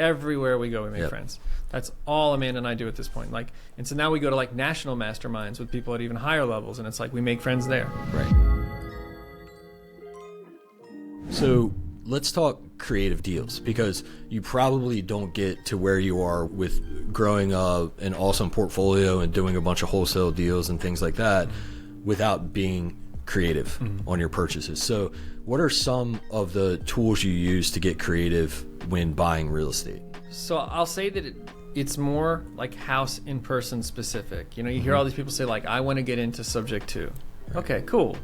Everywhere we go, we make Yep. friends. That's all Amanda and I do at this point. Like, and so now we go to like national masterminds with people at even higher levels, and it's like we make friends there. Right. So let's talk creative deals, because you probably don't get to where you are with growing an awesome portfolio and doing a bunch of wholesale deals and things like that without being creative on your purchases. So what are some of the tools you use to get creative when buying real estate? So I'll say that it's more like house in person specific. You know, you hear all these people say like, I want to get into subject to. Right. Okay, cool.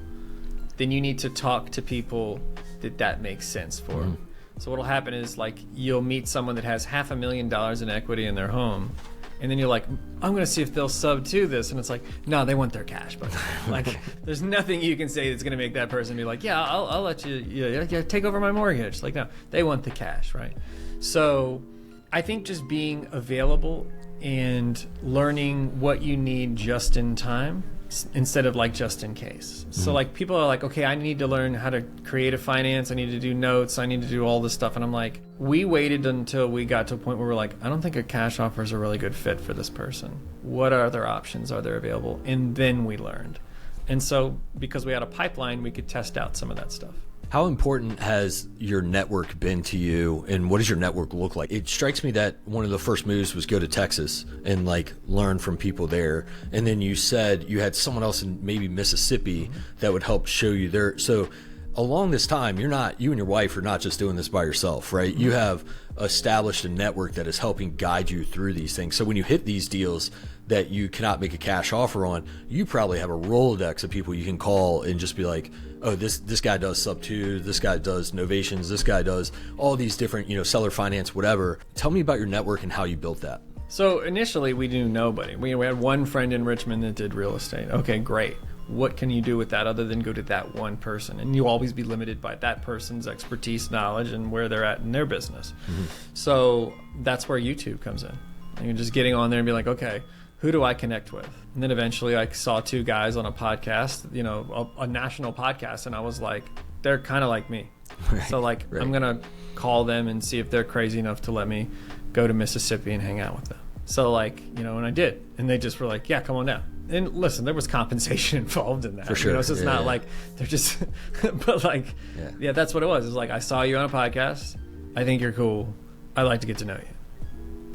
Then you need to talk to people that makes sense for. So what'll happen is like you'll meet someone that has $500,000 in equity in their home, and then you're like, I'm going to see if they'll sub to this, and it's like, no, they want their cash. But like, there's nothing you can say that's going to make that person be like, yeah, I'll let you, yeah, take over my mortgage. Like, no, they want the cash, right? So I think just being available and learning what you need just in time instead of like just in case. So like people are like, okay, I need to learn how to creative finance. I need to do notes. I need to do all this stuff. And I'm like, we waited until we got to a point where we're like, I don't think a cash offer is a really good fit for this person. What other options are there available? And then we learned. And so because we had a pipeline, we could test out some of that stuff. How important has your network been to you, and what does your network look like? It strikes me that one of the first moves was go to Texas and like learn from people there. And then you said you had someone else in maybe Mississippi that would help show you there. So along this time, you and your wife are not just doing this by yourself, right? You have established a network that is helping guide you through these things. So when you hit these deals that you cannot make a cash offer on, you probably have a Rolodex of people you can call and just be like, oh, this guy does sub 2, this guy does novations, this guy does all these different, seller finance, whatever. Tell me about your network and how you built that. So initially we knew nobody. We had one friend in Richmond that did real estate. Okay, great. What can you do with that other than go to that one person? And you always be limited by that person's expertise, knowledge, and where they're at in their business. So that's where YouTube comes in. And you're just getting on there and be like, okay, who do I connect with? And then eventually I saw two guys on a podcast, a national podcast, and I was like, they're kind of like me. Right, so like, right. I'm going to call them and see if they're crazy enough to let me go to Mississippi and hang out with them. So like, and I did. And they just were like, yeah, come on down. And listen, there was compensation involved in that. For sure. So it's not like they're just, but like, yeah, that's what it was. It's like, I saw you on a podcast. I think you're cool. I'd like to get to know you.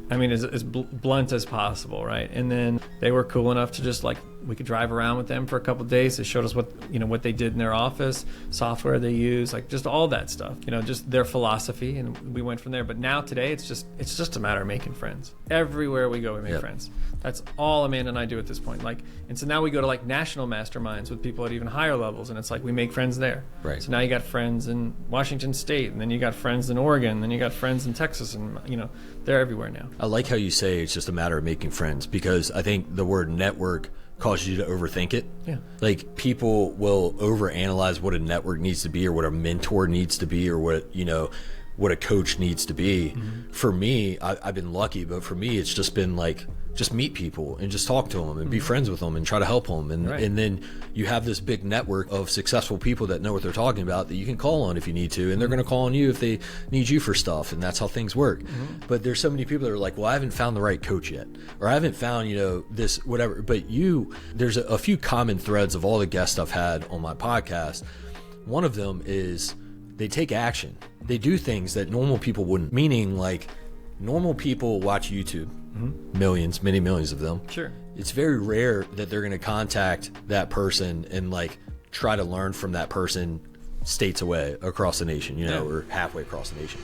I mean, as blunt as possible, right? And then they were cool enough to just like, we could drive around with them for a couple of days. They showed us what they did in their office, software they use, like just all that stuff, just their philosophy. And we went from there. But now today, it's just a matter of making friends. Everywhere we go, we make friends. That's all Amanda and I do at this point. Like, and so now we go to like national masterminds with people at even higher levels, and it's like we make friends there. Right. So now you got friends in Washington State, and then you got friends in Oregon, and then you got friends in Texas, and they're everywhere now. I like how you say it's just a matter of making friends, because I think the word network causes you to overthink it. Yeah. Like people will overanalyze what a network needs to be, or what a mentor needs to be, or what a coach needs to be. For me, I've been lucky, but for me, it's just been like, just meet people and just talk to them and be friends with them and try to help them. And then you have this big network of successful people that know what they're talking about that you can call on if you need to. And they're going to call on you if they need you for stuff. And that's how things work. But there's so many people that are like, well, I haven't found the right coach yet, or I haven't found, this, whatever. But there's a few common threads of all the guests I've had on my podcast. One of them is they take action. They do things that normal people wouldn't, meaning like normal people watch YouTube. Millions, many millions of them. Sure. It's very rare that they're going to contact that person and like try to learn from that person states away across the nation, or halfway across the nation.